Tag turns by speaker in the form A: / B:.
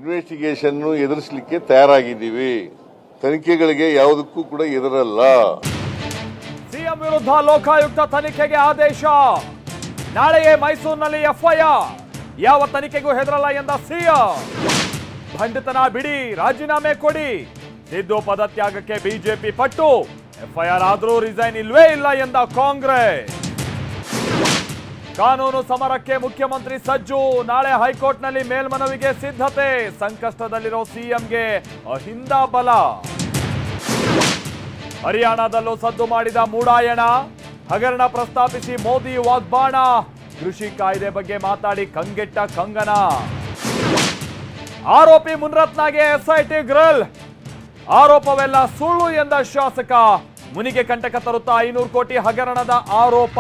A: Investigation ಎದುರಿಸಲಿಕ್ಕೆ ತಯಾರಾಗಿದ್ದೀವಿ. ತನಿಖೆಗಳಿಗೆ ಯಾವುದಕ್ಕೂ ಕೂಡ ಎದುರಲ್ಲ.
B: CM ವಿರುದ್ಧ ಲೋಕಾಯುಕ್ತ ತನಿಖೆಗೆ ಆದೇಶ. ನಾಳೆಯೇ ಮೈಸೂರಿನಲ್ಲಿ ಎಫ್ಐಆರ್. ಯಾವ ತನಿಖೆಗೂ ಹೆದರಲ್ಲ ಎಂದ ಸಿಎಂ. ಬಂಡಿತನ ಬಿಡಿ, ರಾಜೀನಾಮೆ ಕೊಡಿ. ಸಿದ್ದು ಪದತ್ಯಾಗಕ್ಕೆ ಬಿಜೆಪಿ ಪಟ್ಟು. ಎಫ್ಐಆರ್ ಆದರೂ ರಿಸೈನ್ ಇಲ್ವೇ ಇಲ್ಲ ಎಂದ ಕಾಂಗ್ರೆಸ್. ಕಾನೂನು ಸಮರಕ್ಕೆ ಮುಖ್ಯಮಂತ್ರಿ ಸಜ್ಜು. ನಾಳೆ ಹೈಕೋರ್ಟ್ನಲ್ಲಿ ಮೇಲ್ಮನವಿಗೆ ಸಿದ್ಧತೆ. ಸಂಕಷ್ಟದಲ್ಲಿರೋ ಸಿಎಂಗೆ ಅಹಿಂದ ಬಲ. ಹರಿಯಾಣದಲ್ಲೂ ಸದ್ದು ಮಾಡಿದ ಮೂಡಾಯಣ. ಹಗರಣ ಪ್ರಸ್ತಾಪಿಸಿ ಮೋದಿ ವಾಗ್ಬಾಣ. ಕೃಷಿ ಕಾಯ್ದೆ ಬಗ್ಗೆ ಮಾತಾಡಿ ಕಂಗೆಟ್ಟ ಕಂಗನ. ಆರೋಪಿ ಮುನ್ರತ್ನಗೆ ಎಸ್ಐಟಿ ಗ್ರಿಲ್. ಆರೋಪವೆಲ್ಲ ಸುಳ್ಳು ಎಂದ ಶಾಸಕ. ಮುನಿಗೆ ಕಂಟಕ ತರುತ್ತಾ 500 ಕೋಟಿ ಹಗರಣದ ಆರೋಪ.